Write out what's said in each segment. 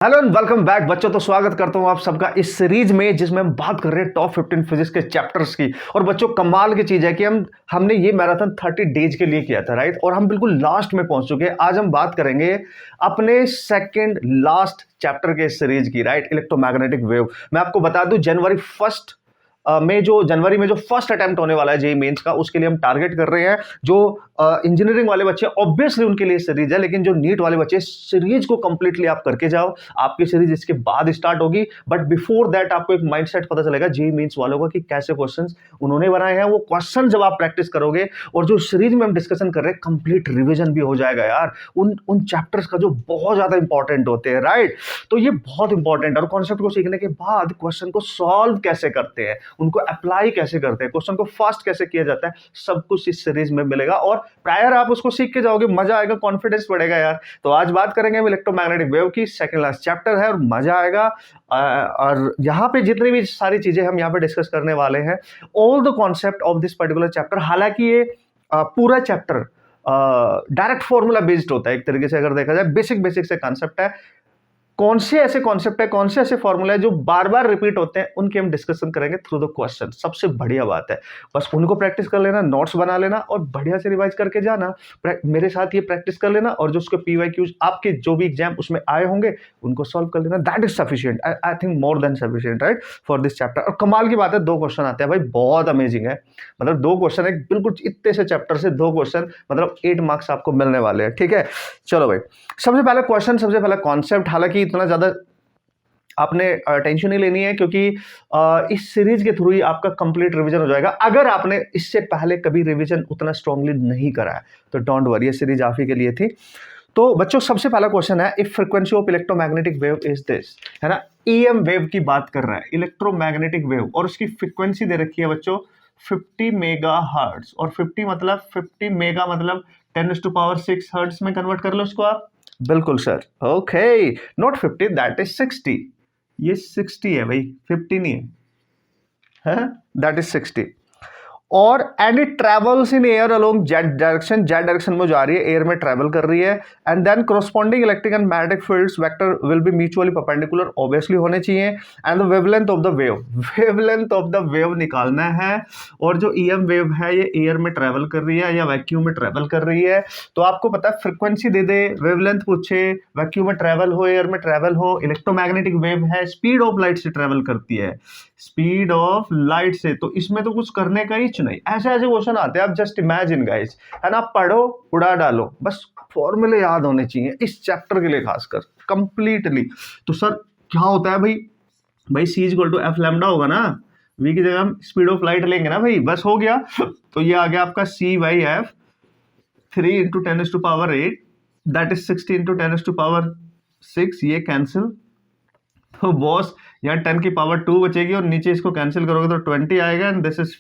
Hello and welcome back बच्चों। तो स्वागत करता हूं आप सबका इस सीरीज में जिसमें हम बात कर रहे हैं टॉप 15 फिजिक्स के चैप्टर्स की। और बच्चों कमाल की चीज है कि हमने ये मैराथन 30 डेज के लिए किया था, राइट। और हम बिल्कुल लास्ट में पहुंच चुके हैं। आज हम बात करेंगे अपने सेकंड लास्ट चैप्टर के सीरीज की, राइट, इलेक्ट्रोमैग्नेटिक वेव। मैं आपको बता दूं जनवरी में जो फर्स्ट अटेम्प्ट होने वाला है जेईई मेंस का, उसके लिए हम टारगेट कर रहे हैं। जो इंजीनियरिंग वाले बच्चे ऑब्वियसली उनके लिए सीरीज है, लेकिन जो नीट वाले बच्चे सीरीज को कंप्लीटली आप करके जाओ। आपकी सीरीज इसके बाद स्टार्ट होगी, बट बिफोर दैट आपको एक माइंडसेट पता चलेगा जेईई मेंस वालों का कि कैसे क्वेश्चंस उन्होंने बनाए हैं। वो क्वेश्चन जब आप प्रैक्टिस करोगे और जो सीरीज में हम डिस्कशन कर रहे हैं, कंप्लीट रिविजन भी हो जाएगा यार उन चैप्टर्स का जो बहुत ज्यादा इंपॉर्टेंट होते हैं, राइट। तो ये बहुत इंपॉर्टेंट है। और कॉन्सेप्ट को सीखने के बाद क्वेश्चन को सॉल्व कैसे करते हैं, उनको अप्लाई कैसे करते हैं, क्वेश्चन को फास्ट कैसे किया जाता है, सब कुछ इस सीरीज में मिलेगा। और प्रायर आप उसको सीख के जाओगे, मजा आएगा, कॉन्फिडेंस बढ़ेगा यार। तो आज बात करेंगे हम इलेक्ट्रोमैग्नेटिक वेव की, सेकंड लास्ट चैप्टर है और मजा आएगा। और यहाँ पे जितनी भी सारी चीजें हम यहाँ पे डिस्कस करने वाले हैं, all the concept of this particular chapter. हालांकि ये पूरा चैप्टर डायरेक्ट फॉर्मूला बेस्ड होता है एक तरीके से, अगर देखा जाए बेसिक से कॉन्सेप्ट है। कौन से ऐसे कॉन्सेप्ट है, कौन से ऐसे फॉर्मूला है जो बार बार रिपीट होते हैं, उनकी हम डिस्कशन करेंगे थ्रू द क्वेश्चन। सबसे बढ़िया बात है बस उनको प्रैक्टिस कर लेना, नोट्स बना लेना और बढ़िया से रिवाइज करके जाना। मेरे साथ ये प्रैक्टिस कर लेना और जो उसके पीवाईक्यूज आपके जो भी एग्जाम उसमें आए होंगे उनको सॉल्व कर लेना। That is sufficient, I think more than sufficient, right, for this chapter. और कमाल की बात है, 2 क्वेश्चन आते हैं भाई, बहुत अमेजिंग है। मतलब 2 क्वेश्चन है, बिल्कुल इतने से चैप्टर से 2 क्वेश्चन, मतलब 8 मार्क्स आपको मिलने वाले हैं। ठीक है, चलो भाई, सबसे पहला क्वेश्चन, सबसे पहला कॉन्सेप्ट। हालांकि इतना ज्यादा आपने टेंशन नहीं लेनी है, क्योंकि इस सीरीज के थ्रू ही आपका कंप्लीट रिवीजन हो जाएगा। अगर आपने इससे पहले कभी रिवीजन उतना स्ट्रांगली नहीं करा है तो डोंट वरी, ये सीरीज आप ही के लिए थी। तो बच्चों सबसे पहला क्वेश्चन है, if frequency of electromagnetic wave is this, है ना। ईएम वेव की बात कर रहा है, इलेक्ट्रोमैग्नेटिक वेव, और उसकी फ्रीक्वेंसी दे रखी है बच्चों 50 मेगाहर्ट्ज। और 50 मेगा मतलब 10⁻6 हर्ट्ज में कन्वर्ट कर लो उसको आप। बिल्कुल sir, okay, not 50, that is 60। ये 60 है भाई, 50 नहीं है, दैट इज 60। और and it travels in air along jet direction, jet direction में जा रही है, एयर में ट्रेवल कर रही है। And then corresponding electric and magnetic fields vector will be mutually perpendicular, obviously होने चाहिए। And the wavelength of the wave, wavelength of the wave निकालना है। और जो ईएम वेव है ये एयर में ट्रेवल कर रही है या वैक्यूम में ट्रेवल कर रही है। तो आपको पता है, फ्रिक्वेंसी दे दे, वेवलेंथ पूछे, वैक्यूम में ट्रेवल हो, एयर में ट्रेवल हो, इलेक्ट्रोमैग्नेटिक वेव है, स्पीड ऑफ लाइट से ट्रेवल करती है, स्पीड ऑफ लाइट से। तो इसमें तो कुछ करने का ही नहीं, ऐसे ऐसे क्वेश्चन आते हैं, आप जस्ट इमेजिन गाइस, है ना, पढ़ो उड़ा डालो, बस फॉर्मूले याद होने चाहिए इस चैप्टर के लिए खासकर कंप्लीटली। तो सर क्या होता है भाई, सी इक्वल टू एफ लैम्डा होगा ना, वी की जगह हम स्पीड ऑफ लाइट लेंगे ना भाई, बस हो गया। तो ये आ गया आपका सी बाई एफ 3 × 10⁸, दैट इज 60 × 10⁻6, ये कैंसिल। तो बॉस यहाँ 10⁻2 बचेगी और नीचे इसको कैंसिल करोगे तो 20 आएगा, एंड दिस इज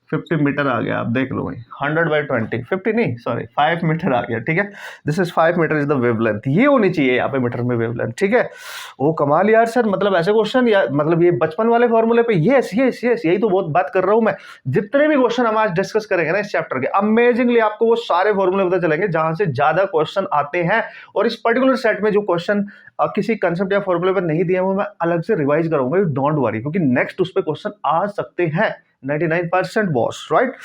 50 मीटर आ गया। आप देख लो भाई, 100/20, 50 नहीं, सॉरी 5 मीटर आ गया। ठीक है, this is 5 metre is the wavelength, ये होनी चाहिए यहाँ पे मीटर में वेवलेंथ। ठीक है, ओ कमाल यार सर, मतलब ऐसे क्वेश्चन, या मतलब ये बचपन वाले फॉर्मूले पे, यस यस यस, यही तो बहुत बात कर रहा हूं मैं। जितने भी क्वेश्चन हम आज डिस्कस करेंगे ना इस चैप्टर के, अमेजिंगली आपको वो सारे फॉर्मूले पता चलेंगे जहां से ज्यादा क्वेश्चन आते हैं। और इस पर्टिकुलर सेट में जो क्वेश्चन किसी कंसेप्ट या फॉर्मूले पर नहीं दिए, वो मैं अलग से रिवाइज करूंगा, यू डोंट वरी, क्योंकि नेक्स्ट उस पे क्वेश्चन आ सकते हैं 99% बॉस, राइट।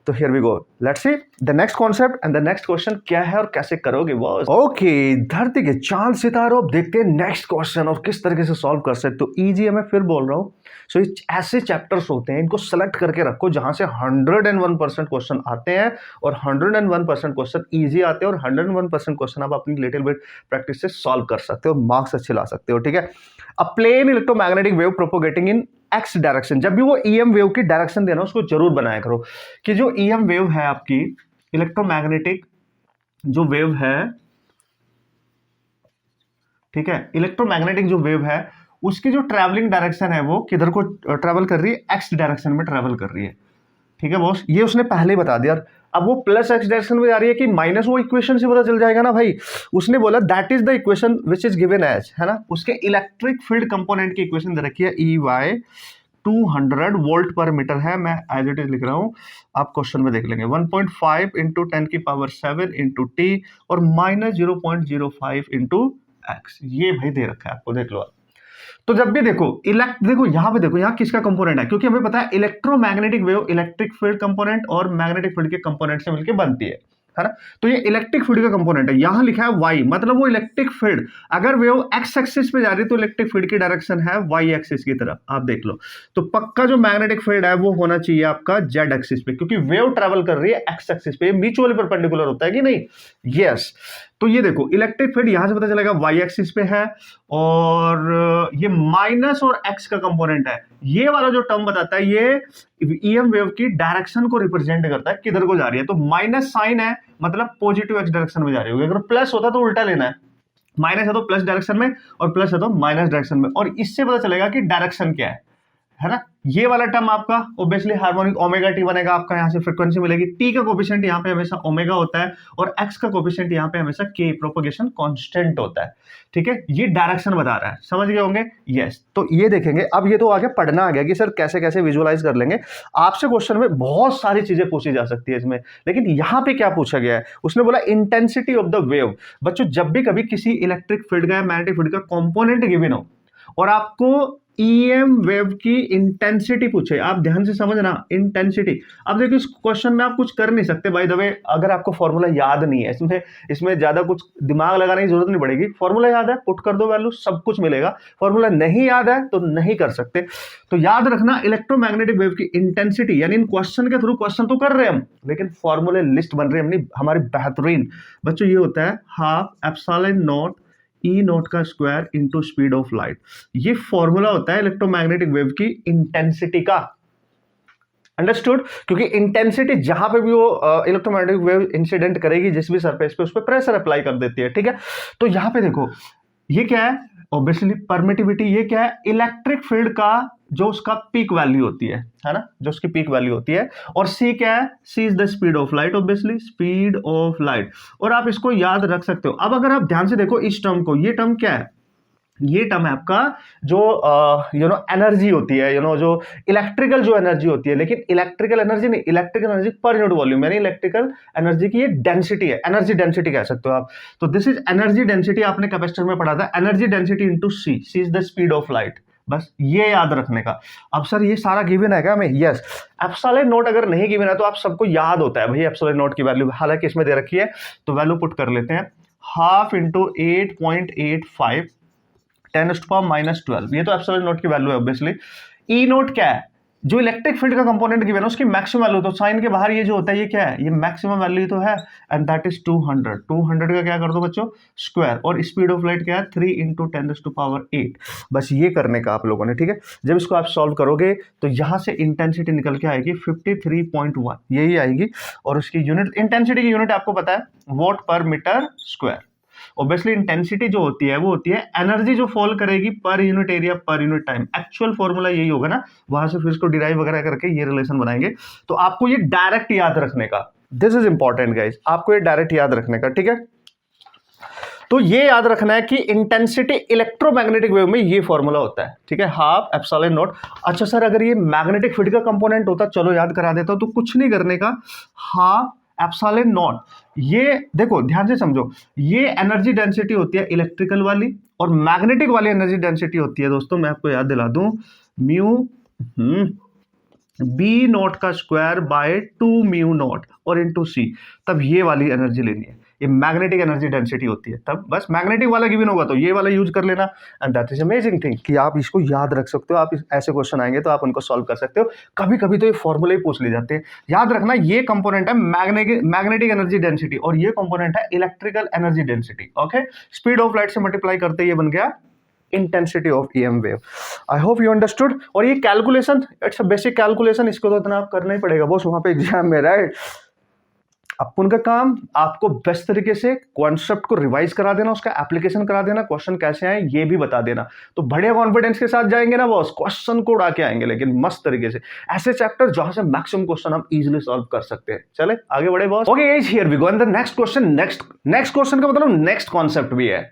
तो here we go, let's see the next concept and the next question क्या है और कैसे करोगे बॉस। ओके, धरती के चांद सितारों, अब देखते हैं नेक्स्ट क्वेश्चन और किस तरीके से सॉल्व कर सकते हो। इजी है, मैं फिर बोल रहा हूँ। सो ऐसे चैप्टर्स होते हैं, इनको सेलेक्ट करके रखो जहां से 101% क्वेश्चन आते हैं, और 101% क्वेश्चन इजी आते हैं, और 101% क्वेश्चन आप अपनी लिटिल बिट प्रैक्टिस से सॉल्व कर सकते हो, मार्क्स अच्छे ला सकते हो। ठीक है, अ प्लेन इलेक्ट्रोमैग्नेटिक वेव प्रोपोगेटिंग इन एक्स डायरेक्शन, जब भी वो ईएम वेव की डायरेक्शन देना उसको जरूर बनाया करो कि जो ईएम वेव है आपकी, इलेक्ट्रोमैग्नेटिक जो वेव है, ठीक है, इलेक्ट्रोमैग्नेटिक जो वेव है उसकी जो ट्रैवलिंग डायरेक्शन है वो किधर को ट्रैवल कर रही है, एक्स डायरेक्शन में ट्रैवल कर रही है। ठीक है बॉस, ये उसने पहले ही बता दिया। अब वो प्लस एक्स डायरेक्शन में जा रही है कि माइनस, वो इक्वेशन से पता चल जाएगा ना भाई। उसने बोला that is the equation which is given as, है ना, उसके इलेक्ट्रिक फील्ड कंपोनेंट की इक्वेशन दे रखी है, EY 200 वोल्ट पर मीटर है। मैं एज इट इज लिख रहा हूं, आप क्वेश्चन में देख लेंगे। 1.5 × 10⁻7 × T और -0.05 × एक्स, ये भाई दे रखा है आपको, देख लो आप। तो जब भी देखो देखो यहाँ पे, देखो यहाँ किसका कंपोनेंट है, क्योंकि हमें पता है electromagnetic wave electric field component और मैग्नेटिक फील्ड के कंपोनेंट से मिलकर बनती है ना। तो ये इलेक्ट्रिक फील्ड का कंपोनेंट है, यहां लिखा है वाई, मतलब वो इलेक्ट्रिक फील्ड अगर वेव एक्स एक्सिस पे जा रही है तो इलेक्ट्रिक फील्ड की डायरेक्शन है वाई एक्सिस की तरफ, आप देख लो। तो पक्का जो मैग्नेटिक फील्ड है वो होना चाहिए आपका जेड एक्सिस पे, क्योंकि वेव ट्रेवल कर रही है एक्स एक्सिस पे, म्यूचुअली परपेंडिकुलर होता है कि नहीं, यस। तो ये देखो इलेक्ट्रिक फील्ड यहां से पता चलेगा वाई एक्सिस पे है, और ये माइनस और एक्स का कंपोनेंट है। ये वाला जो टर्म बताता है ये ईएम वेव की डायरेक्शन को रिप्रेजेंट करता है, किधर को जा रही है। तो माइनस साइन है मतलब पॉजिटिव एक्स डायरेक्शन में जा रही होगी, अगर प्लस होता तो उल्टा लेना है, माइनस है तो प्लस डायरेक्शन में और प्लस है तो माइनस डायरेक्शन में, और इससे पता चलेगा कि डायरेक्शन क्या है ना। ये वाला टर्म आपका ऑब्वियसली हार्मोनिक ओमेगा टी बनेगा आपका, यहां से फ्रीक्वेंसी मिलेगी, टी का कोफिशिएंट यहाँ पे हमेशा ओमेगा होता है और एक्स का कोफिशिएंट यहाँ पे हमेशा के, प्रोपगेशन कांस्टेंट होता है, ठीक है। ये डायरेक्शन बता रहा है, समझ गए होंगे, यस। तो ये देखेंगे, अब ये तो आगे पढ़ना आ गया कि सर कैसे कैसे विजुअलाइज कर लेंगे। आपसे क्वेश्चन में बहुत सारी चीजें पूछी जा सकती है इसमें, लेकिन यहाँ पे क्या पूछा गया है, उसने बोला इंटेंसिटी ऑफ द वेव। बच्चों जब भी कभी किसी इलेक्ट्रिक फील्ड का या मैग्नेटिक फील्ड का कंपोनेंट गिवन हो और आपको ईएम वेव की इंटेंसिटी पूछे, आप ध्यान से समझना, इंटेंसिटी। अब देखिए इस क्वेश्चन में आप कुछ कर नहीं सकते बाय द वे, अगर आपको फॉर्मूला याद नहीं है, इसमें ज्यादा कुछ दिमाग लगाने की जरूरत नहीं पड़ेगी। फॉर्मूला याद है, पुट कर दो वैल्यू, सब कुछ मिलेगा। फॉर्मूला नहीं याद है तो नहीं कर सकते। तो याद रखना इलेक्ट्रोमैग्नेटिक वेव की इंटेंसिटी, यानी इन क्वेश्चन के थ्रू, क्वेश्चन तो कर रहे हैं हम लेकिन फॉर्मूले लिस्ट बन रही है हमारी बेहतरीन। बच्चों ये होता है half epsilon not E not का square into speed of light. ये फॉर्मूला होता है इलेक्ट्रोमैग्नेटिक वेव की इंटेंसिटी का, अंडरस्टूड। क्योंकि इंटेंसिटी जहां पे भी वो इलेक्ट्रोमैग्नेटिक वेव इंसिडेंट करेगी जिस भी सरफेस पे, उस पर प्रेशर अप्लाई कर देती है, ठीक है। तो यहां पे देखो ये क्या है, ऑब्वियसली परमिटिविटी। ये क्या है, इलेक्ट्रिक फील्ड का जो उसका पीक वैल्यू होती है ना, जो उसकी पीक वैल्यू होती है। और सी क्या है, C is the speed of light, obviously speed of light. और आप इसको याद रख सकते हो। अब अगर आप ध्यान से देखो इस टर्म को, ये टर्म क्या है, ये टर्म है आपका जो एनर्जी होती है, जो इलेक्ट्रिकल जो एनर्जी होती है, लेकिन इलेक्ट्रिकल एनर्जी नहीं, electrical energy per unit volume, यानी इलेक्ट्रिकल एनर्जी की ये डेंसिटी है, एनर्जी डेंसिटी कह सकते हो आप। तो दिस इज एनर्जी डेंसिटी, आपने कैपेसिटर में पढ़ा था, energy density into C, C is the speed of light. बस ये याद रखने का। अब सर ये सारा गिवन है क्या हमें, यस। एप्सिलॉन नॉट अगर नहीं गिवन है तो आप सबको याद होता है भाई एप्सिलॉन नॉट की वैल्यू, हालांकि इसमें दे रखी है तो वैल्यू पुट कर लेते हैं, हाफ इंटू 8.85 10⁻⁻12, ये तो एप्सिलॉन नॉट की वैल्यू है ऑब्वियसली। ई नॉट क्या है, जो इलेक्ट्रिक फील्ड का कंपोनेंट गिवन है उसकी मैक्सिमम वैल्यू, तो साइन के बाहर ये जो होता है ये क्या है, ये मैक्सिमम वैल्यू तो है, एंड दैट इज 200। 200 का क्या कर दो बच्चों, स्क्वायर, और स्पीड ऑफ लाइट क्या है 3 × 10⁸8। बस ये करने का आप लोगों ने, ठीक है। जब इसको आप सॉल्व करोगे तो यहां से इंटेंसिटी निकल के आएगी 53.1, यही आएगी। और उसकी यूनिट, इंटेंसिटी की यूनिट आपको पता है वॉट पर मीटर स्क्वायर। ऑब्वियसली इंटेंसिटी जो होती है वो होती है एनर्जी जो फॉल करेगी per unit area per unit time. Actual formula यही होगा ना, वहां से फिर इसको डिराइव वगैरह करके ये रिलेशन बनाएंगे। तो आपको ये डायरेक्ट याद रखने का, दिस इज इंपॉर्टेंट गाइस, आपको ये डायरेक्ट याद रखने का, ठीक है। तो ये याद रखना है कि इंटेंसिटी इलेक्ट्रोमैग्नेटिक वेव में ये फॉर्मूला होता है, ठीक है, हाफ एप्सिलॉन नॉट। अच्छा सर अगर ये मैग्नेटिक फील्ड का कंपोनेंट होता, चलो याद करा देता हूं, तो कुछ नहीं करने का, हाफ एप्सिलॉन नॉट। ये देखो ध्यान से समझो, ये एनर्जी डेंसिटी होती है इलेक्ट्रिकल वाली, और मैग्नेटिक वाली एनर्जी डेंसिटी होती है दोस्तों, मैं आपको याद दिला दूं, म्यू बी नॉट का स्क्वायर बाय 2 म्यू नॉट और इंटू सी। तब ये वाली एनर्जी लेनी है, ये मैग्नेटिक एनर्जी डेंसिटी होती है। तब बस मैग्नेटिक वाला गिवन होगा तो ये वाला यूज कर लेना, and that is amazing thing कि आप इसको याद रख सकते हो। आप ऐसे क्वेश्चन आएंगे तो आप उनको सॉल्व कर सकते हो। कभी कभी तो ये फॉर्मूले ही पूछ ले जाते हैं। याद रखना ये कंपोनेंट है मैग्नेटिक एनर्जी डेंसिटी, और ये कंपोनेंट है electrical energy density, okay. Speed of light से मल्टीप्लाई करते ये बन गया intensity of EM wave. I hope you understood. और ये calculation, it's a basic calculation, इसको तो इतना करना ही पड़ेगा बॉस वहां पे एग्जाम में, राइट। अपन का काम आपको बेस्ट तरीके से कॉन्सेप्ट को रिवाइज करा देना, उसका एप्लीकेशन करा देना, क्वेश्चन कैसे आए ये भी बता देना। तो बड़े कॉन्फिडेंस के साथ जाएंगे ना बॉस, क्वेश्चन को उड़ा के आएंगे, लेकिन मस्त तरीके से, ऐसे चैप्टर जहां से मैक्सिमम क्वेश्चन हम इजीली सॉल्व कर सकते हैं। चले आगे बढ़े boss. Okay guys, here we go and the next question. Next question का मतलब नेक्स्ट कॉन्सेप्ट भी है,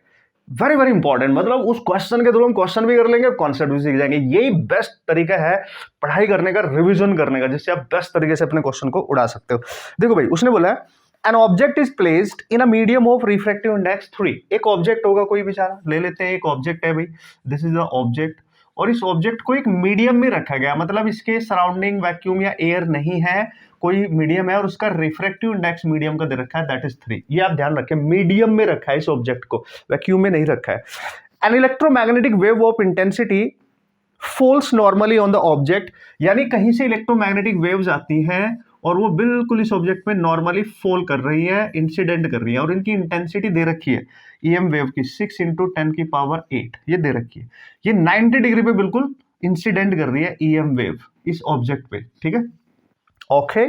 वेरी वेरी इंपॉर्टेंट। मतलब उस क्वेश्चन के थ्रू हम क्वेश्चन भी कर लेंगे, कॉन्सेप्ट भी सीख जाएंगे। यही बेस्ट तरीका है पढ़ाई करने का, रिवीजन करने का, जिससे आप बेस्ट तरीके से अपने क्वेश्चन को उड़ा सकते हो। देखो भाई, उसने बोला है an object is placed in a medium of refractive index 3। एक ऑब्जेक्ट होगा कोई बेचारा, ले लेते हैं एक ऑब्जेक्ट है भाई, दिस इज द ऑब्जेक्ट, और इस ऑब्जेक्ट को एक मीडियम में रखा गया, मतलब इसके सराउंडिंग वैक्यूम या एयर नहीं है, कोई मीडियम है और उसका रिफ्रैक्टिव इंडेक्स मीडियम का दे रखा है, दैट इज 3। ये आप ध्यान रखें, मीडियम में रखा है इस ऑब्जेक्ट को, वैक्यूम में नहीं रखा है। An electromagnetic wave of intensity falls normally on the object, यानी कहीं से इलेक्ट्रोमैग्नेटिक वेव्स आती हैं और वो बिल्कुल इस ऑब्जेक्ट में नॉर्मली फॉल कर रही है, इंसिडेंट कर रही है, और इनकी इंटेंसिटी दे रखी है ईएम वेव की 6 × 10⁸, ये दे रखी है। ये 90 डिग्री पे बिल्कुल इंसिडेंट कर रही है ईएम वेव इस ऑब्जेक्ट पे, ठीक है, okay.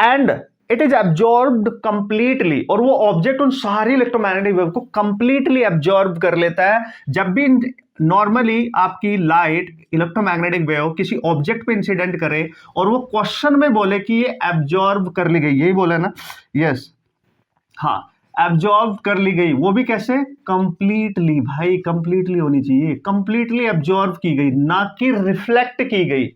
And it is absorbed completely, और वो ऑब्जेक्ट उन सारी इलेक्ट्रोमैग्नेटिक वेव को कंप्लीटली एब्जॉर्ब कर लेता है। जब भी नॉर्मली आपकी लाइट इलेक्ट्रोमैग्नेटिक वेव किसी ऑब्जेक्ट पे इंसिडेंट करे और वो क्वेश्चन में बोले कि ये एब्जॉर्ब कर ली गई, यही बोला ना, यस, हाँ, एब्जॉर्ब कर ली गई, वो भी कैसे, कंप्लीटली, भाई कंप्लीटली होनी चाहिए, कंप्लीटली एब्जॉर्ब की गई, ना कि रिफ्लेक्ट की गई।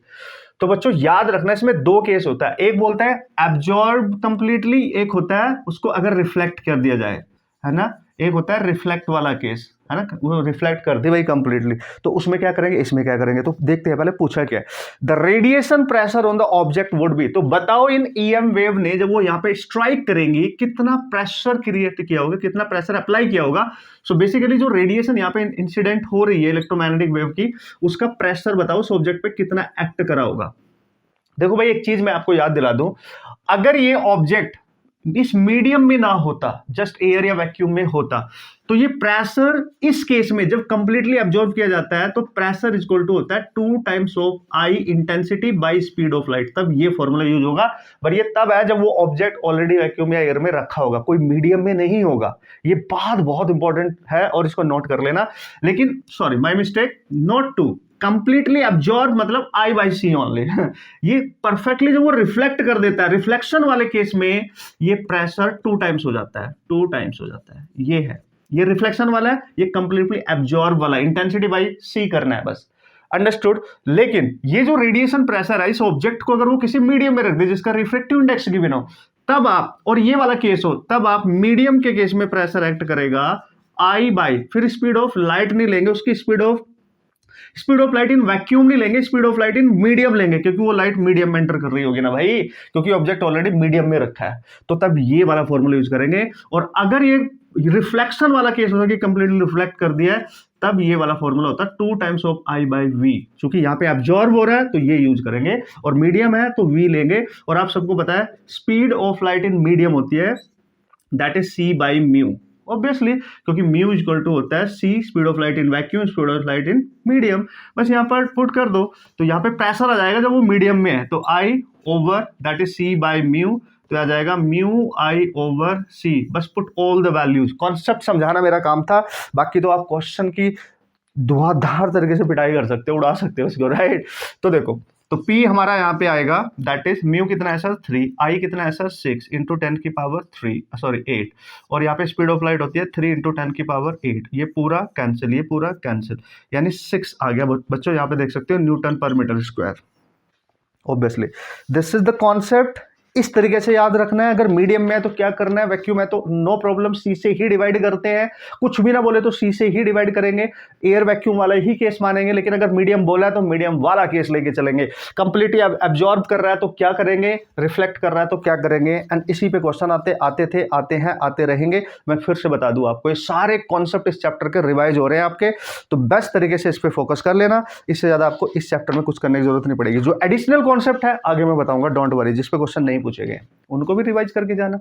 तो बच्चों याद रखना, इसमें दो केस होता है, एक बोलता है एब्जॉर्ब कंप्लीटली, एक होता है उसको अगर रिफ्लेक्ट कर दिया जाए, है ना, एक होता है रिफ्लेक्ट वाला केस, है ना, वो रिफ्लेक्ट कर दे भाई कंप्लीटली, तो उसमें क्या करेंगे, इसमें क्या करेंगे, तो देखते हैं पहले पूछा क्या है। The radiation pressure on the object would be, तो बताओ इन ईएम वेव ने जब वो यहाँ पे स्ट्राइक करेंगी कितना प्रेशर क्रिएट किया होगा, कितना प्रेशर अप्लाई किया होगा। सो बेसिकली जो रेडिएशन यहाँ पे इंसिडेंट हो रही है इलेक्ट्रोमैग्नेटिक वेव की, उसका प्रेशर बताओ उस ऑब्जेक्ट पे कितना एक्ट करा होगा। देखो भाई एक चीज मैं आपको याद दिला दूं, अगर ये ऑब्जेक्ट इस मीडियम में ना होता, जस्ट एयर या वैक्यूम में होता, तो ये प्रेशर इस केस में जब कंप्लीटली एब्जॉर्ब किया जाता है तो प्रेशर इक्वल टू होता है 2 times of I intensity by speed of light, तब ये फॉर्मूला यूज होगा। पर ये तब है जब वो ऑब्जेक्ट ऑलरेडी वैक्यूम या एयर में रखा होगा, कोई मीडियम में नहीं होगा। ये बात बहुत इंपॉर्टेंट है और इसको नोट कर लेना। लेकिन sorry my mistake, not to completely absorb मतलब आई बाई सी ओनली। ये परफेक्टली जब वो रिफ्लेक्ट कर देता है, रिफ्लेक्शन वाले केस में ये प्रेशर 2 टाइम्स हो जाता है, 2 टाइम्स हो जाता है। ये है, ये रिफ्लेक्शन वाला है, ये कंप्लीटली एब्जॉर्ब वाला, इंटेंसिटी बाई सी करना है बस, अंडरस्टूड। लेकिन ये जो रेडिएशन प्रेशर है इस ऑब्जेक्ट को अगर वो किसी मीडियम में रख दे जिसका रिफ्रैक्टिव इंडेक्स गिवन हो, तब आप, और ये वाला केस हो, तब आप मीडियम के केस में प्रेशर एक्ट करेगा आई बाई, फिर स्पीड ऑफ लाइट नहीं लेंगे, उसकी speed of light in vacuum नहीं लेंगे, speed of light in medium लेंगे, क्योंकि वो लाइट मीडियम में एंटर कर रही होगी ना भाई, क्योंकि ऑब्जेक्ट ऑलरेडी मीडियम में रखा है, तो तब ये वाला फॉर्मूला यूज करेंगे। और अगर ये रिफ्लेक्शन वाला केस होता है कि कंप्लीटली रिफ्लेक्ट कर दिया है, तब ये वाला फॉर्मूला होता है 2 times of I by V, क्योंकि यहाँ पे एब्जॉर्ब हो रहा है तो ये यूज करेंगे, और मीडियम है तो वी लेंगे। और आप सबको पता है speed of light in medium होती है, that is C by mu, obviously, क्योंकि म्यू इक्वल टू होता है C speed of light in vacuum, speed of light in medium. बस यहाँ पर पुट कर दो तो यहाँ पे प्रेशर आ जाएगा जब वो मीडियम में है, तो I over that is C by mu, तो आ जाएगा म्यू आई ओवर सी। बस put all the values, concept समझाना मेरा काम था, बाकी तो आप क्वेश्चन की धुआंधार तरीके से पिटाई कर सकते हो, उड़ा सकते हो उसको, राइट। तो देखो, तो P हमारा यहाँ पे आएगा, दैट इज म्यू कितना ऐसा 3, I कितना ऐसा 6 × 10⁻⁷, और यहाँ पे स्पीड ऑफ लाइट होती है 3 × 10⁸, ये पूरा कैंसिल, ये पूरा कैंसिल, यानी 6 आ गया बच्चों। यहाँ पे देख सकते हो newton per metre square. Obviously this is the concept, इस तरीके से याद रखना है। अगर मीडियम में है तो क्या करना है, वैक्यूम है तो नो प्रॉब्लम, सी से ही डिवाइड करते हैं, कुछ भी ना बोले तो सी से ही डिवाइड करेंगे, एयर वैक्यूम वाला ही केस मानेंगे। लेकिन अगर मीडियम बोला है तो मीडियम वाला केस लेके चलेंगे। कंप्लीटली एब्जॉर्ब कर रहा है तो क्या करेंगे, रिफ्लेक्ट कर रहा है तो क्या करेंगे, एंड इसी पे क्वेश्चन आते हैं, आते रहेंगे। मैं फिर से बता दूं आपको, ये सारे कॉन्सेप्ट इस चैप्टर के रिवाइज हो रहे हैं आपके, तो बेस्ट तरीके से इस पे फोकस कर लेना। इससे ज्यादा आपको इस चैप्टर में कुछ करने की जरूरत नहीं पड़ेगी। जो एडिशनल कॉन्सेप्ट है आगे मैं बताऊंगा, डोंट वरी, जिस पे क्वेश्चन नहीं पूछे गए उनको भी रिवाइज करके जाना।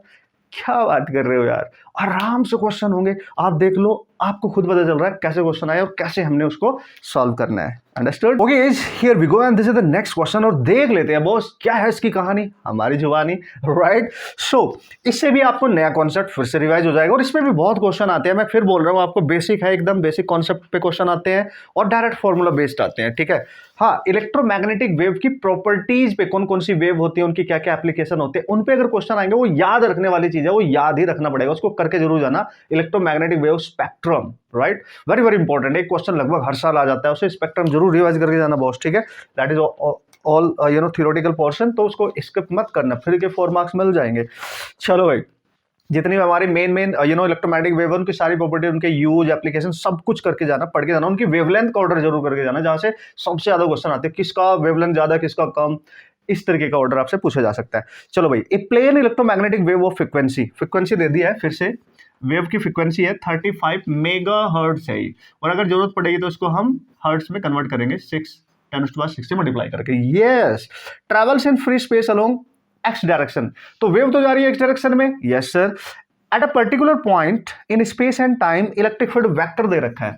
क्या बात कर रहे हो यार, आराम से क्वेश्चन होंगे, आप देख लो, आपको खुद पता चल रहा है कैसे क्वेश्चन आए और कैसे हमने उसको सॉल्व करना है। Understood? Okay, here we go and this is the next question, और देख लेते हैं बॉस क्या है इसकी कहानी, हमारी जुबानी, राइट। सो इससे भी आपको नया कॉन्सेप्ट फिर से रिवाइज हो जाएगा, और इसमें भी बहुत क्वेश्चन आते हैं। मैं फिर बोल रहा हूँ आपको, बेसिक है एकदम, बेसिक कॉन्सेप्ट पे क्वेश्चन आते हैं और डायरेक्ट फॉर्मूला बेस्ड आते हैं, ठीक है। हाँ, इलेक्ट्रोमैग्नेटिक वेव की प्रॉपर्टीज पे, कौन कौन सी वेव होती है, उनकी क्या क्या एप्लीकेशन होते हैं, उन पे अगर क्वेश्चन आएंगे, वो याद रखने वाली चीज है, वो याद ही रखना पड़ेगा, उसको करके जरूर जाना। Electromagnetic wave spectrum, right, very very important, एक क्वेश्चन लगभग हर साल आ जाता है, उसे स्पेक्ट्रम जरूर रिवाइज करके जाना बॉस, ठीक है। That is all theoretical portion, तो उसको स्किप मत करना, फिर के 4 मार्क्स मिल जाएंगे। चलो भाई, जितनी भी हमारी मेन इलेक्ट्रोमैग्नेटिक वेव उनकी सारी प्रॉपर्टी, उनके यूज, एप्लीकेशन सब कुछ करके जाना, पढ़ के जाना, उनकी वेवलेंथ का ऑर्डर जरूर करके जाना, जहां से सबसे ज्यादा क्वेश्चन आते हैं, किसका वेवलेंथ ज्यादा, किसका कम, इस तरीके का ऑर्डर आपसे पूछा जा सकता है। चलो भाई, a plane electromagnetic wave of frequency दे दिया है, फिर से वेव की फ्रीक्वेंसी है 35 मेगा हर्ट्ज है, और अगर जरूरत पड़ेगी तो इसको हम हर्ट्ज में कन्वर्ट करेंगे 6 से मल्टीप्लाई करके। Yes, travels in free space along X direction, तो वेव तो जा रही है एक्स डायरेक्शन में। Yes sir, at a particular point in space and time electric field vector दे रखा है,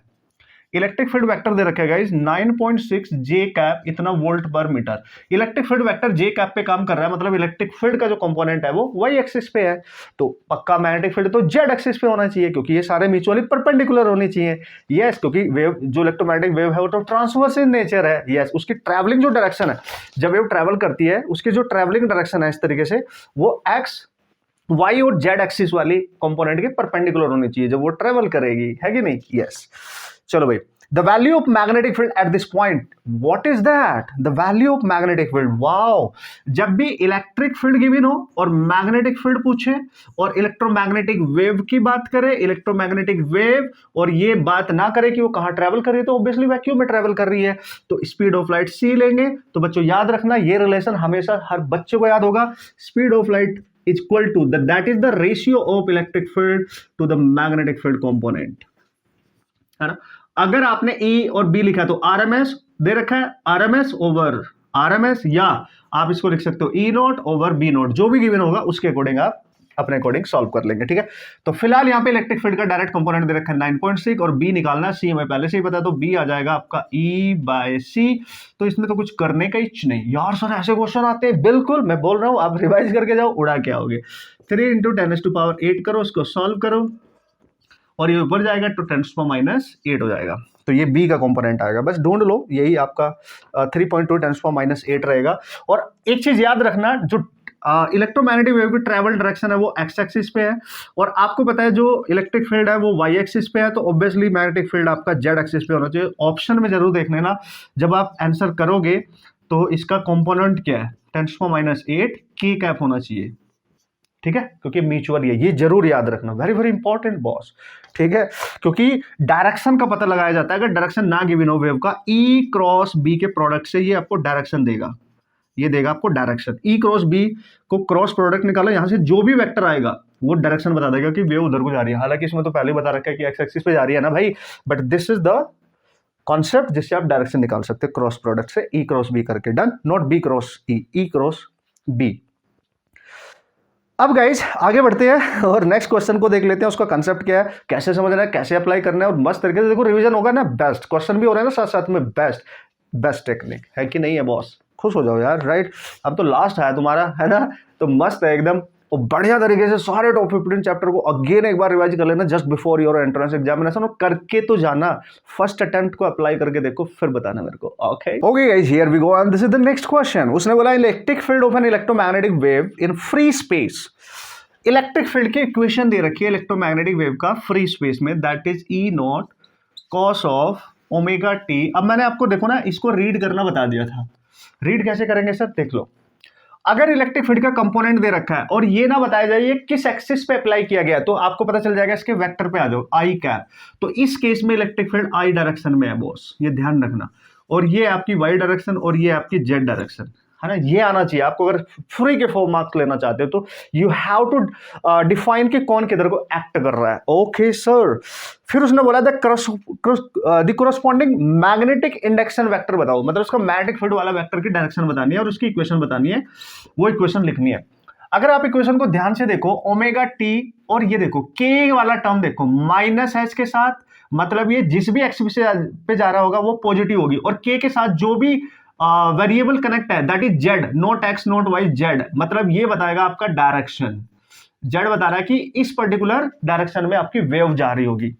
इलेक्ट्रिक फील्ड वेक्टर दे रखा है गाइस 9.6 जे कैप इतना volt per metre. Electric field vector J cap पे काम कर रहा है, मतलब इलेक्ट्रिक फील्ड का जो कंपोनेंट है वो वाई एक्सिस पे है, तो पक्का मैग्नेटिक फील्ड तो जेड एक्सिस पे होना चाहिए, क्योंकि ये सारे म्यूचुअली परपेंडिकुलर होने चाहिए। यस, क्योंकि वेव जो इलेक्ट्रोमैग्नेटिक वेव है वो तो ट्रांसवर्स इन नेचर है। यस, उसकी ट्रैवलिंग जो डायरेक्शन है, जब वेव ट्रैवल करती है उसकी जो ट्रैवलिंग डायरेक्शन है इस तरीके से, वो एक्स वाई और जेड एक्सिस वाली कंपोनेंट के परपेंडिकुलर होनी चाहिए जब वो ट्रेवल करेगी, है कि नहीं। यस, चलो भाई, the value of magnetic field at this point, what is that, the value of magnetic field. Wow, जब भी इलेक्ट्रिक फील्ड गिवन हो और मैग्नेटिक फील्ड पूछे और इलेक्ट्रोमैग्नेटिक वेव की बात करे, इलेक्ट्रोमैग्नेटिक वेव, और ये बात ना करे कि वो कहां ट्रेवल कर रही है, तो ऑब्वियसली वैक्यूम में ट्रेवल कर रही है, तो स्पीड ऑफ लाइट सी लेंगे। तो बच्चों याद रखना, ये रिलेशन हमेशा हर बच्चे को याद होगा, speed of light equal to that is the ratio of electric field to the magnetic field component, है ना। अगर आपने E और B लिखा तो RMS दे रखा है, RMS ओवर RMS, या आप इसको लिख सकते हो E not over B not, जो भी गिवन होगा उसके अकॉर्डिंग आप अपने अकॉर्डिंग सॉल्व कर लेंगे, ठीक है। तो फिलहाल यहाँ पे इलेक्ट्रिक फील्ड का डायरेक्ट कंपोनेंट दे रखा है 9.6 और B निकालना है, C हमें पहले से ही पता है, तो B आ जाएगा आपका E/C। तो इसमें तो कुछ करने का ही नहीं यार, सर ऐसे क्वेश्चन आते हैं, बिल्कुल मैं बोल रहा हूँ, आप रिवाइज करके जाओ, उड़ा के आओगे। 3 × 10⁸ करो, उसको सॉल्व करो, और ये ऊपर जाएगा तो 10⁻8 हो जाएगा, तो ये B का कंपोनेंट आएगा, बस ढूंढ लो, यही आपका 3.2 10⁻8 रहेगा। और एक चीज याद रखना, जो इलेक्ट्रोमैग्नेटिक वेव की ट्रैवल डायरेक्शन है वो एक्स एक्सिस पे है, और आपको पता है जो इलेक्ट्रिक फील्ड है वो वाई एक्सिस पे है, तो ऑब्वियसली मैग्नेटिक फील्ड आपका जेड एक्सिस पे होना चाहिए। ऑप्शन में जरूर देख लेना जब आप आंसर करोगे, तो इसका कंपोनेंट क्या है, 10⁻8 के कैप होना चाहिए, ठीक है, क्योंकि म्यूचुअल है, ये जरूर याद रखना, वेरी वेरी इंपॉर्टेंट बॉस, ठीक है, क्योंकि डायरेक्शन का पता लगाया जाता है, अगर डायरेक्शन ना गिवन हो वेव का, E×B के प्रोडक्ट से ये आपको डायरेक्शन देगा, ये देगा आपको डायरेक्शन। E×B को क्रॉस प्रोडक्ट निकालो, यहां से जो भी वेक्टर आएगा वो डायरेक्शन बता देगा कि वेव उधर को जा रही है, हालांकि इसमें तो पहले बता रखा है कि एक्स एक्सिस पे जा रही है ना भाई, but this is the concept जिससे आप डायरेक्शन निकाल सकते हैं क्रॉस प्रोडक्ट से, E×B करके, डन, नॉट B×E, E×B। अब गाइस आगे बढ़ते हैं और नेक्स्ट क्वेश्चन को देख लेते हैं, उसका कंसेप्ट क्या है, कैसे समझना है, कैसे अप्लाई करना है, और मस्त तरीके से देखो रिवीजन होगा ना, बेस्ट क्वेश्चन भी हो रहा है ना साथ साथ में, बेस्ट टेक्निक है कि नहीं है बॉस, खुश हो जाओ यार, राइट। अब तो लास्ट है तुम्हारा, है ना, तो मस्त है एकदम, और बढ़िया तरीके से सारे टॉप 15 चैप्टर को अगेन एक बार रिवाइज कर लेना just before your entrance examination, और करके तो जाना, फर्स्ट अटेम्प्ट को अप्लाई करके देखो, फिर बताना मेरे को, okay guys, here we go and this is the next question. उसने बोला electric field of an electromagnetic wave in free space, electric field की इक्वेशन दे रखी है इलेक्ट्रोमैग्नेटिक वेव का फ्री स्पेस में, that is E0 cos of omega t. अब मैंने आपको देखो ना इसको रीड करना बता दिया था, रीड कैसे करेंगे सर, देख लो, अगर इलेक्ट्रिक फील्ड का कंपोनेंट दे रखा है और ये ना बताया जाए ये किस एक्सिस पे अप्लाई किया गया, तो आपको पता चल जाएगा, इसके वेक्टर पे आ जाओ, आई कैप, तो इस केस में इलेक्ट्रिक फील्ड आई डायरेक्शन में है बॉस, ये ध्यान रखना, और ये आपकी वाई डायरेक्शन और ये आपकी जेड डायरेक्शन, है ना, ये आना चाहिए आपको, अगर फ्री के 4 मार्क्स लेना चाहते हो तो यू हैव टू डिफाइन कि कौन किधर को एक्ट कर रहा है, ओके सर। फिर उसने बोला the corresponding magnetic induction vector बताओ, मतलब उसका मैग्नेटिक फील्ड वाला वेक्टर की डायरेक्शन बतानी है और उसकी इक्वेशन बतानी है, वो इक्वेशन लिखनी है। अगर आप इक्वेशन को ध्यान से देखो, ओमेगा टी, और ये देखो के वाला टर्म देखो माइनस है इसके साथ, मतलब ये जिस भी एक्सिस पे जा रहा होगा वो पॉजिटिव होगी, और के साथ जो भी वेरिएबल कनेक्ट है that is z, not x not y, z, मतलब ये बताएगा आपका डायरेक्शन, जेड बता रहा है कि इस पर्टिकुलर डायरेक्शन में आपकी वेव जा रही होगी,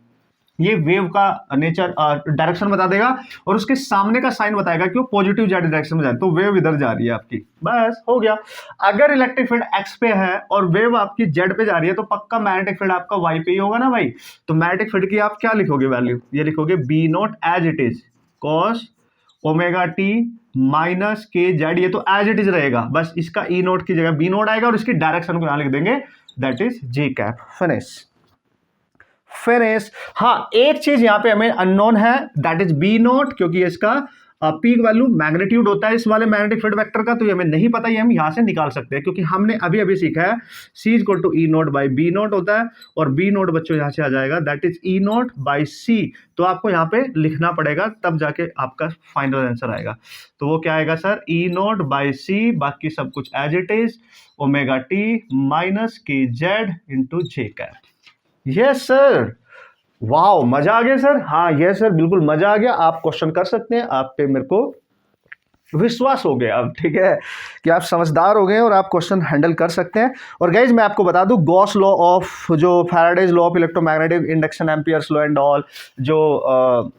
ये वेव का नेचर डायरेक्शन बता देगा, और उसके सामने का साइन बताएगा कि वो पॉजिटिव जेड डायरेक्शन में जा रही है, तो वेव इधर जा रही है आपकी, बस हो गया। अगर इलेक्ट्रिक फील्ड एक्स पे है और वेव आपकी जेड पे जा रही है, तो पक्का मैग्नेटिक फील्ड आपका वाई पे ही होगा ना भाई, तो मैग्नेटिक फील्ड की आप क्या लिखोगे वैल्यू, ये लिखोगे B0 as it is cos omega t minus k z, ये तो एज इट इज रहेगा, बस इसका E0 की जगह B0 आएगा और इसकी डायरेक्शन को यहां लिख देंगे that is g cap. Finish. हाँ, एक चीज यहां पे हमें अननोन है, दैट इज बी नॉट, क्योंकि इसका पीक वैल्यू मैग्नीट्यूड होता है इस वाले मैग्नेटिक फील्ड वेक्टर का, तो ये हमें नहीं पता, ये हम यहां से निकाल सकते हैं, क्योंकि हमने अभी अभी सीखा है C is equal to E note by B not होता है, और बी नोट बच्चों यहां से आ जाएगा that is E note by C. तो आपको यहाँ पे लिखना पड़ेगा, तब जाके आपका फाइनल आंसर आएगा। तो वो क्या आएगा sir, e note by c, बाकी सब कुछ as it is, omega t minus k z into j cap. Yes sir, वाह, मजा आ गया सर। हाँ यस सर, बिल्कुल मजा आ गया। आप क्वेश्चन कर सकते हैं, आप पे मेरे को विश्वास हो गया अब, ठीक है, कि आप समझदार हो गए और आप क्वेश्चन हैंडल कर सकते हैं। और गाइज मैं आपको बता दूं, गॉस लॉ ऑफ, जो Faraday's law of electromagnetic induction, Ampere's law and all, जो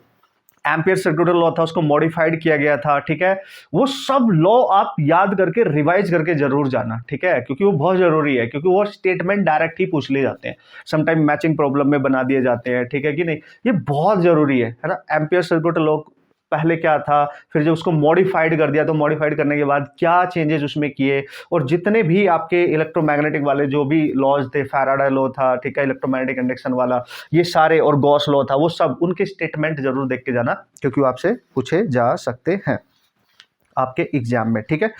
एम्पियर सर्कुलर लॉ था उसको मॉडिफाइड किया गया था, ठीक है, वो सब लॉ आप याद करके रिवाइज करके जरूर जाना, ठीक है, क्योंकि वो बहुत जरूरी है, क्योंकि वो स्टेटमेंट डायरेक्ट ही पूछ लिए जाते हैं, समटाइम मैचिंग प्रॉब्लम में बना दिए जाते हैं, ठीक है कि नहीं, ये बहुत जरूरी है ना। एम्पियर सर्कुलर लॉ पहले क्या था, फिर जब उसको मॉडिफाइड कर दिया, तो मॉडिफाइड करने के बाद क्या चेंजेस उसमें किए, और जितने भी आपके इलेक्ट्रोमैग्नेटिक वाले जो भी लॉज थे, फैराडे लॉ था, ठीक है, इलेक्ट्रोमैग्नेटिक इंडक्शन वाला, ये सारे, और गॉस लॉ था, वो सब उनके स्टेटमेंट जरूर देख के जाना, क्योंकि वो आपसे पूछे जा सकते हैं आपके एग्जाम में, ठीक है।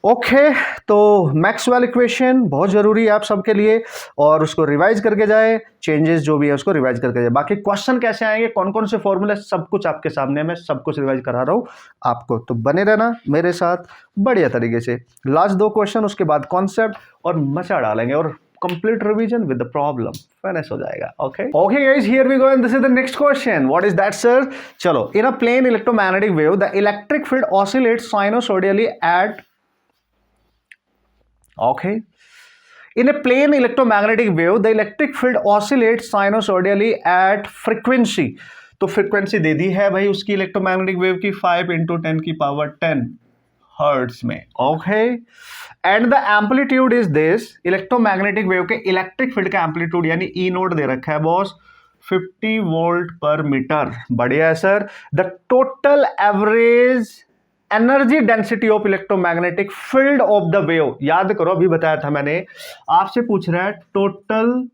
ओके, तो मैक्सवेल इक्वेशन बहुत जरूरी है आप सबके लिए, और उसको रिवाइज करके जाए, चेंजेस जो भी है उसको रिवाइज करके जाए। बाकी क्वेश्चन कैसे आएंगे, कौन कौन से फॉर्मूले, सब कुछ आपके सामने, मैं सब कुछ रिवाइज करा रहा हूं आपको, तो बने रहना मेरे साथ बढ़िया तरीके से। लास्ट 2 क्वेश्चन, उसके बाद कॉन्सेप्ट, और मचा डालेंगे, और complete revision with the problem, finish हो जाएगा। Okay okay guys, here we go, and this is the next question. What is that sir? चलो, in a plane electromagnetic wave the electric field oscillates sinusoidally at, okay, in a plane electromagnetic wave the electric field oscillates sinusoidally at frequency। तो frequency दे दी है भाई उसकी electromagnetic wave की 5 × 10⁻10 hertz में, okay, and the amplitude is this. Electromagnetic wave के electric field का amplitude यानी ई note दे रखा है बॉस, 50 वोल्ट पर मीटर। बढ़िया है sir. The total average energy density of electromagnetic field of the wave, याद करो अभी बताया था मैंने, आपसे पूछ रहा है टोटल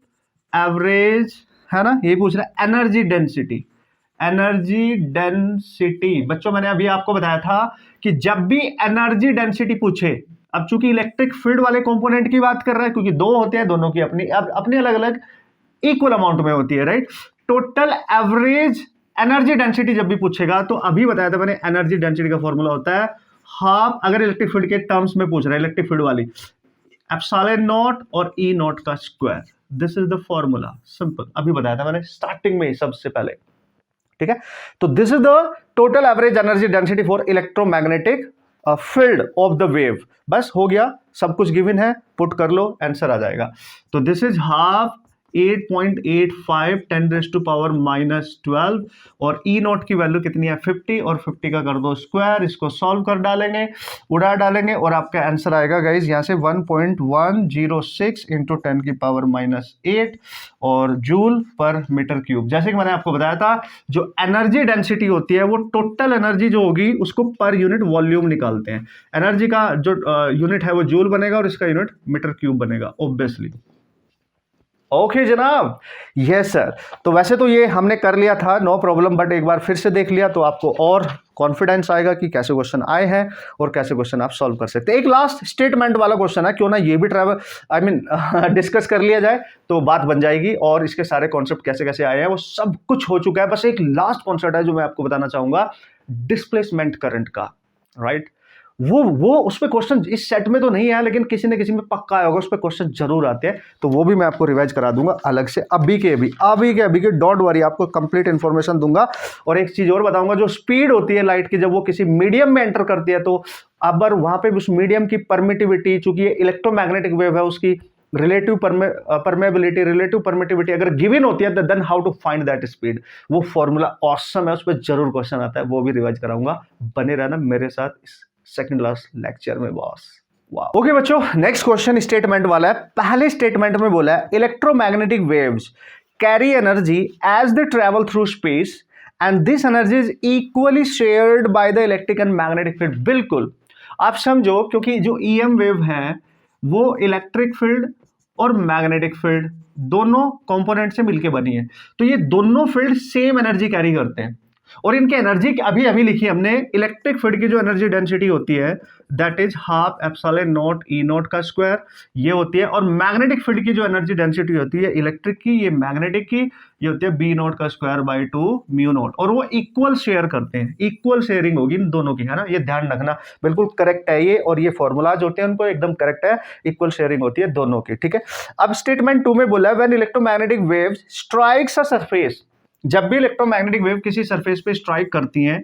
एवरेज, है ना, ये पूछ रहा है एनर्जी डेंसिटी। एनर्जी डेंसिटी बच्चों, मैंने अभी आपको बताया था कि जब भी एनर्जी डेंसिटी पूछे, अब चूंकि इलेक्ट्रिक फील्ड वाले कंपोनेंट की बात कर रहा है, क्योंकि 2 होते हैं, दोनों की अपनी अपनी अलग अलग इक्वल अमाउंट में होती है, right. Total average energy density जब भी पूछेगा, तो अभी बताया था मैंने, एनर्जी डेंसिटी का फॉर्मूला होता है हाफ, अगर इलेक्ट्रिक फील्ड के टर्म्स में पूछ रहा है, इलेक्ट्रिक फील्ड वाली, एप्सिलॉन नॉट और ई नॉट का square, this is the formula, simple, अभी बताया था मैंने स्टार्टिंग में सबसे पहले, ठीक है। तो this is the total average energy density for electromagnetic field of the wave. बस हो गया, सब कुछ गिवन है, पुट कर लो, आंसर आ जाएगा। तो दिस इज हाफ 8.85 10⁻⁻12, और ई नॉट की वैल्यू कितनी है 50, और 50 का कर दो स्क्वायर, इसको सॉल्व कर डालेंगे, उड़ा डालेंगे, और आपका आंसर आएगा गाइज यहाँ से 1.106 × 10⁻8 और जूल पर मीटर क्यूब। जैसे कि मैंने आपको बताया था, जो एनर्जी डेंसिटी होती है वो टोटल एनर्जी जो होगी उसको पर यूनिट वॉल्यूम निकालते हैं। एनर्जी का जो यूनिट है वो जूल बनेगा, और इसका यूनिट मीटर क्यूब बनेगा ऑब्वियसली। ओके जनाब, यस सर। तो वैसे तो ये हमने कर लिया था, नो प्रॉब्लम, बट एक बार फिर से देख लिया तो आपको और कॉन्फिडेंस आएगा कि कैसे क्वेश्चन आए हैं और कैसे क्वेश्चन आप सॉल्व कर सकते हैं। एक लास्ट स्टेटमेंट वाला क्वेश्चन है, क्यों ना ये भी डिस्कस कर लिया जाए, तो बात बन जाएगी, और इसके सारे कॉन्सेप्ट कैसे कैसे आए हैं वो सब कुछ हो चुका है। बस एक लास्ट कॉन्सेप्ट है जो मैं आपको बताना चाहूंगा, डिस्प्लेसमेंट करंट का, राइट। वो उस पे क्वेश्चन इस सेट में तो नहीं है, लेकिन किसी न किसी में पक्का आया होगा, उस पे क्वेश्चन जरूर आते हैं, तो वो भी मैं आपको रिवाइज करा दूंगा अलग से, अभी के डोंट वरी, आपको कंप्लीट इंफॉर्मेशन दूंगा। और एक चीज और बताऊंगा, जो स्पीड होती है लाइट की जब वो किसी मीडियम में एंटर करती है, तो अब वहां पे उस मीडियम की परमिटिविटी, चूंकि ये इलेक्ट्रोमैग्नेटिक वेव है, उसकी रिलेटिव परमेबिलिटी, रिलेटिव परमिटिविटी अगर गिवन होती है, then how to find that speed, वो फॉर्मूला ऑसम है, उस पर जरूर क्वेश्चन आता है, वो भी रिवाइज कराऊंगा। बने रहना मेरे साथ इस सेकंड लास्ट लेक्चर में बॉस। ओके बच्चों, नेक्स्ट क्वेश्चन स्टेटमेंट वाला है। पहले स्टेटमेंट में बोला है electromagnetic waves carry energy as they travel through space and this energy is equally shared by the electric and magnetic field. बिल्कुल, आप समझो, क्योंकि जो ईएम वेव है वो इलेक्ट्रिक फील्ड और मैग्नेटिक फील्ड दोनों कंपोनेंट से मिलकर बनी है। तो ये दोनों फील्ड सेम एनर्जी कैरी करते हैं और इनके एनर्जी अभी अभी लिखी हमने, इलेक्ट्रिक फील्ड की जो एनर्जी डेंसिटी होती है that is half epsilon not E not का स्क्वायर, ये होती है। और मैग्नेटिक फील्ड की जो एनर्जी डेंसिटी होती है इलेक्ट्रिक की, ये मैग्नेटिक की, ये होती है बी नॉट का स्क्वायर बाई 2 म्यू नॉट। और वो इक्वल शेयर करते हैं, इक्वल शेयरिंग होगी इन दोनों की, है ना, ये ध्यान रखना, बिल्कुल करेक्ट है ये। और ये फॉर्मूलाज होते हैं उनको एकदम करेक्ट है, इक्वल शेयरिंग होती है दोनों की, ठीक है। अब स्टेटमेंट 2 में बोला है when electromagnetic waves strikes a surface, जब भी इलेक्ट्रोमैग्नेटिक वेव किसी सरफेस पे स्ट्राइक करती हैं,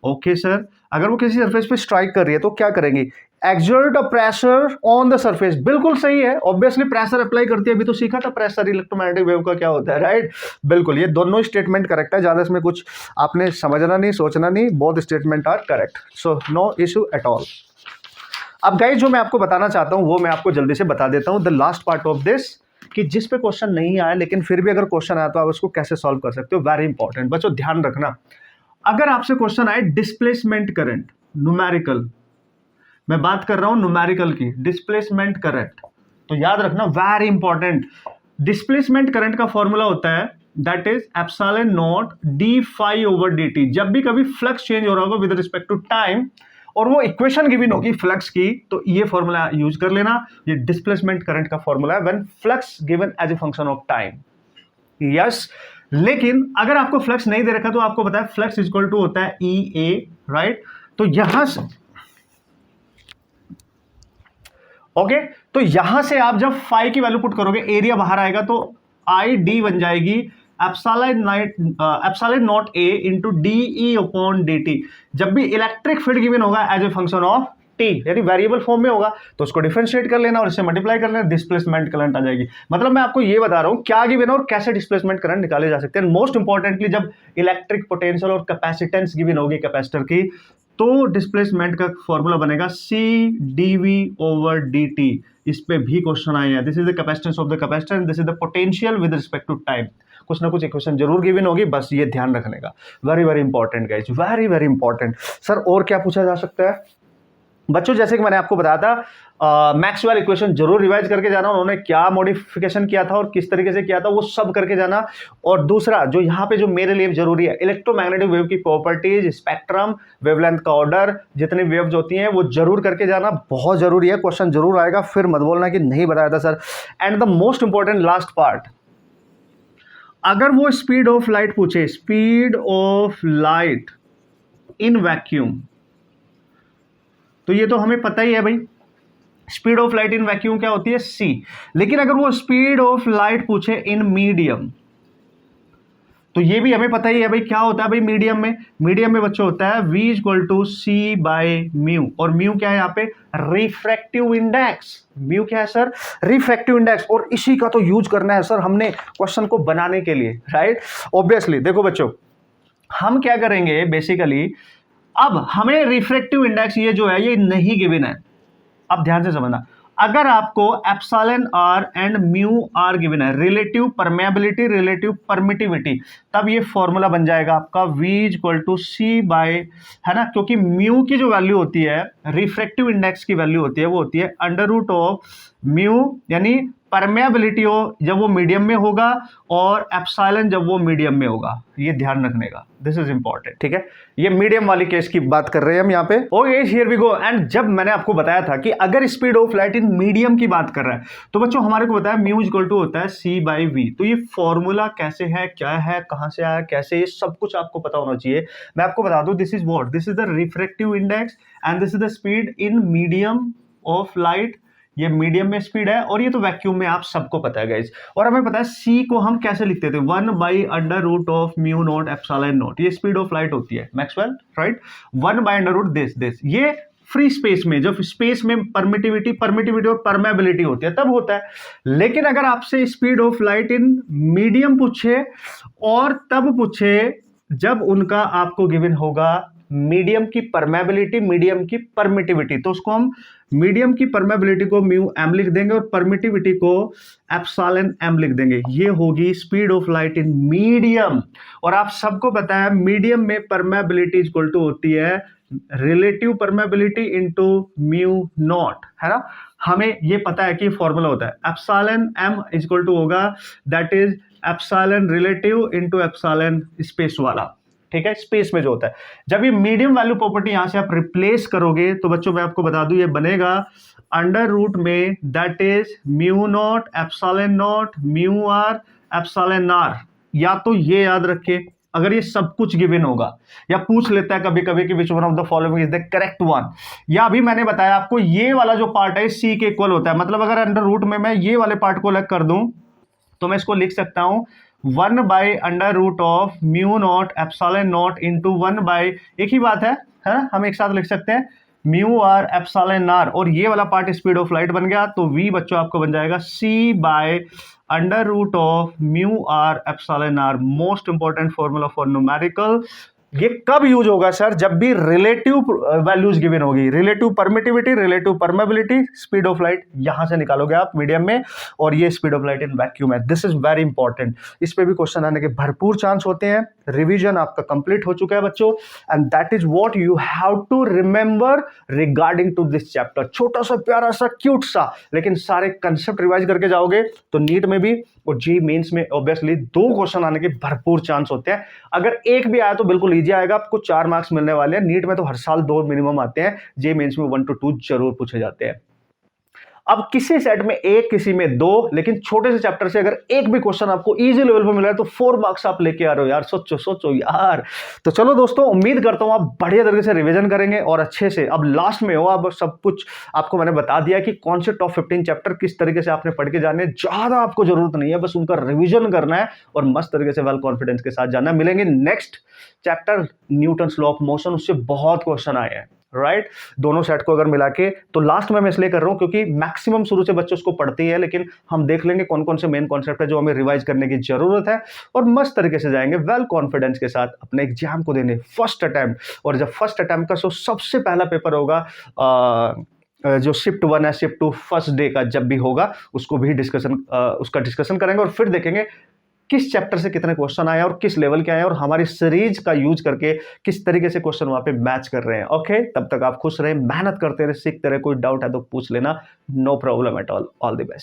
ओके सर, अगर वो किसी सरफेस पे स्ट्राइक कर रही है तो क्या करेंगी, exert a pressure on the surface. बिल्कुल सही है, ऑब्वियसली प्रेशर अप्लाई करती है, अभी तो सीखा था प्रेशर इलेक्ट्रोमैग्नेटिक वेव का क्या होता है, राइट। बिल्कुल, ये दोनों स्टेटमेंट करेक्ट है, ज्यादा इसमें कुछ आपने समझना नहीं, सोचना नहीं, both statement are correct, so no issue at all. अब गाइस जो मैं आपको बताना चाहता हूं वो मैं आपको जल्दी से बता देता हूं, the last part of this, कि जिस पे क्वेश्चन नहीं आया लेकिन फिर भी अगर क्वेश्चन आया तो आप उसको कैसे सॉल्व कर सकते हो, वेरी इंपॉर्टेंट बच्चों, ध्यान रखना। अगर आपसे क्वेश्चन आए डिस्प्लेसमेंट करंट, न्यूमेरिकल, मैं बात कर रहा हूं न्यूमेरिकल की, डिस्प्लेसमेंट करंट, तो याद रखना वेरी इंपॉर्टेंट, डिस्प्लेसमेंट करंट का फॉर्मूला होता है that is epsilon naught d phi over d t. जब भी कभी फ्लक्स चेंज हो रहा होगा विद रिस्पेक्ट टू टाइम और वो इक्वेशन गिवन होगी फ्लक्स की, तो ये फॉर्मूला यूज कर लेना, ये डिस्प्लेसमेंट करंट का फॉर्मूला है when flux given as a function of time. Yes, लेकिन अगर आपको फ्लक्स नहीं दे रखा तो आपको पता है फ्लक्स इक्वल टू होता है ई ए, राइट। तो यहां से ओके, तो यहां से आप जब फाई की वैल्यू पुट करोगे, एरिया बाहर आएगा तो आई डी बन जाएगी epsilon naught a into d e upon d t. जब भी इलेक्ट्रिक फील्ड गिवन होगा as a function of t, यानी वेरिएबल फॉर्म में होगा, तो उसको डिफरेंशिएट कर लेना और इससे मल्टीप्लाई कर लेना, डिस्प्लेसमेंट करंट आ जाएगी। मतलब मैं आपको ये बता रहा हूं क्या गिवन है और कैसे डिस्प्लेसमेंट करंट निकाले जा सकते हैं। मोस्ट इंपॉर्टेंटली जब इलेक्ट्रिक पोटेंशियल और कैपेसिटेंस गिवन होगी कैपेसिटर की, तो डिस्प्लेसमेंट का फॉर्मूला बनेगा c d v over d t. इस पे भी क्वेश्चन आए हैं, this is the capacitance of the capacitor and this is the potential with respect to time. कुछ ना कुछ इक्वेशन जरूर गिवन होगी, बस ये ध्यान रखने का, very very important guys, very very important. Sir और क्या पूछा जा सकता है बच्चों, जैसे कि मैंने आपको बताया था मैक्सवेल इक्वेशन जरूर रिवाइज करके जाना, उन्होंने क्या मॉडिफिकेशन किया था और किस तरीके से किया था वो सब करके जाना। और दूसरा जो यहाँ पे जो मेरे लिए जरूरी है, इलेक्ट्रोमैग्नेटिक वेव की प्रॉपर्टीज, स्पेक्ट्रम, वेवलेंथ का ऑर्डर, जितनी वेव्स होती हैं वो जरूर करके जाना, बहुत जरूरी है, क्वेश्चन जरूर आएगा, फिर मत बोलना कि नहीं बताया था sir. And the most important last part, अगर वो स्पीड ऑफ लाइट पूछे, speed of light in vacuum, तो ये तो हमें पता ही है भाई, speed of light in vacuum क्या होती है, c। लेकिन अगर वो स्पीड ऑफ लाइट पूछे इन मीडियम, तो ये भी हमें पता ही है भाई क्या होता है भाई मीडियम में, मीडियम में बच्चों होता है v equal to c by mu. और म्यू क्या है यहाँ पे, रिफ्रैक्टिव इंडेक्स। म्यू क्या है सर, रिफ्रैक्टिव इंडेक्स। और इसी का तो यूज करना है सर हमने क्वेश्चन को बनाने के लिए, राइट। ऑब्वियसली देखो बच्चों, हम क्या करेंगे बेसिकली, अब हमें रिफ्रैक्टिव इंडेक्स ये जो है ये नहीं गिवन है, अब ध्यान से समझना, अगर आपको epsilon r and mu r given है, रिलेटिव परमेबिलिटी, रिलेटिव परमिटिविटी, तब ये फॉर्मूला बन जाएगा आपका v equal to c by, है ना, क्योंकि म्यू की जो वैल्यू होती है, रिफ्रैक्टिव इंडेक्स की वैल्यू होती है, वो होती है अंडर रूट ऑफ म्यू, यानी परमेबिलिटी हो जब वो मीडियम में होगा और एप्सिलॉन जब वो मीडियम में होगा, ये ध्यान रखने का, दिस इज इंपॉर्टेंट, ठीक है। ये मीडियम वाली केस की बात कर रहे हैं हम यहाँ पे, okay here we go. And जब मैंने आपको बताया था कि अगर speed of light in medium की बात कर रहा है, तो बच्चों हमारे को बताया म्यू इक्वल टू होता है सी बाई वी। तो ये फॉर्मूला कैसे है, क्या है, कहां से आया, कैसे, ये सब कुछ आपको पता होना चाहिए। मैं आपको बता दूं, this is what, this is the refractive index and this is the speed in medium of light. ये मीडियम में स्पीड है और ये तो वैक्यूम में आप सबको पता है गाइस। और हमें पता है सी को हम कैसे लिखते थे, 1 by under root of mu naught epsilon naught. ये स्पीड ऑफ लाइट होती है Maxwell, right, 1 by under root this. ये फ्री स्पेस में, जब स्पेस में परमिटिविटी और परमेबिलिटी होती है तब होता है। लेकिन अगर आपसे speed of light in medium पूछे और तब पूछे जब उनका आपको गिवन होगा मीडियम की परमेबिलिटी, मीडियम की परमिटिविटी, तो उसको हम मीडियम की परमेबिलिटी को म्यू एम लिख देंगे और परमिटिविटी को एप्सिलॉन एम लिख देंगे। ये होगी speed of light in medium. और आप सबको पता है मीडियम में परमेबिलिटी इक्वल टू होती है relative permeability into mu naught, है ना। हमें ये पता है कि फॉर्मूला होता है epsilon M is equal to होगा that is epsilon relative into epsilon space वाला, ठीक है, स्पेस में जो होता है। जब ये मीडियम वैल्यू प्रॉपर्टी यहां से आप रिप्लेस करोगे तो बच्चों मैं आपको बता दूं ये बनेगा अंडर रूट में that is mu naught epsilon naught mu r epsilon r. या तो ये याद रखे अगर ये सब कुछ गिवन होगा, या पूछ लेता है कभी कभी कि which one of the following is the correct one, या अभी मैंने बताया आपको ये वाला जो पार्ट है सी के इक्वल होता है, मतलब अगर अंडर रूट में मैं ये वाले पार्ट को अलग कर दूं तो मैं इसको लिख सकता हूं 1 by under root of mu naught epsilon naught into 1 by, एक ही बात है ना, हम एक साथ लिख सकते हैं म्यू आर एप्सिलॉन आर, और ये वाला पार्ट स्पीड ऑफ लाइट बन गया तो v बच्चों आपको बन जाएगा c by under root of mu r epsilon r. Most important formula for numerical. ये कब यूज होगा सर? जब भी रिलेटिव वैल्यूज गिवन होगी, relative permittivity, relative permeability, speed of light यहां से निकालोगे आप मीडियम में, और ये speed of light in vacuum है। दिस इज वेरी इंपॉर्टेंट, इस पे भी क्वेश्चन आने के भरपूर चांस होते हैं। रिवीजन आपका कंप्लीट हो चुका है बच्चों, and that is what you have to remember regarding to this chapter. छोटा सा प्यारा सा क्यूट सा, लेकिन सारे कंसेप्ट रिवाइज करके जाओगे तो नीट में भी और जी मेंस में ऑब्वियसली 2 क्वेश्चन आने के भरपूर चांस होते हैं। अगर एक भी आया तो बिल्कुल इजी आएगा, आपको 4 मार्क्स मिलने वाले हैं। नीट में तो हर साल 2 मिनिमम आते हैं, जे मेंस में 1 to 2 जरूर पूछे जाते हैं। अब किसी सेट में 1, किसी में 2, लेकिन छोटे से चैप्टर से अगर एक भी क्वेश्चन आपको इजी लेवल पे मिला है तो 4 मार्क्स आप लेके आ रहे हो यार। सोचो यार। तो चलो दोस्तों, उम्मीद करता हूं आप बढ़िया तरीके से रिवीजन करेंगे और अच्छे से अब लास्ट में हो। अब सब कुछ आपको मैंने बता दिया कि कौन से टॉप 15 चैप्टर किस तरीके से आपने पढ़ के जाने। ज्यादा आपको जरूरत नहीं है, बस उनका रिविजन करना है और मस्त तरीके से वेल कॉन्फिडेंस के साथ जाना। मिलेंगे next chapter Newton's law of motion, उससे बहुत क्वेश्चन आए हैं राइट। दोनों सेट को अगर मिला के, तो लास्ट में मैं इसलिए कर रहा हूं क्योंकि मैक्सिमम शुरू से बच्चे उसको पढ़ते ही है, लेकिन हम देख लेंगे कौन कौन से मेन कॉन्सेप्ट है जो हमें रिवाइज करने की जरूरत है, और मस्त तरीके से जाएंगे वेल कॉन्फिडेंस के साथ अपने एग्जाम को देने फर्स्ट अटेम्प्ट। और जब फर्स्ट अटेम्प्ट का सबसे पहला पेपर होगा जो शिफ्ट 1 है, शिफ्ट 2 फर्स्ट डे का जब भी होगा उसको भी उसका डिस्कशन करेंगे, और फिर देखेंगे किस चैप्टर से कितने क्वेश्चन आए और किस लेवल के आए, और हमारी सीरीज का यूज करके किस तरीके से क्वेश्चन वहां पे मैच कर रहे हैं। ओके, तब तक आप खुश रहे, मेहनत करते रहे, सीखते रहे। कोई डाउट है तो पूछ लेना, no problem at all the best.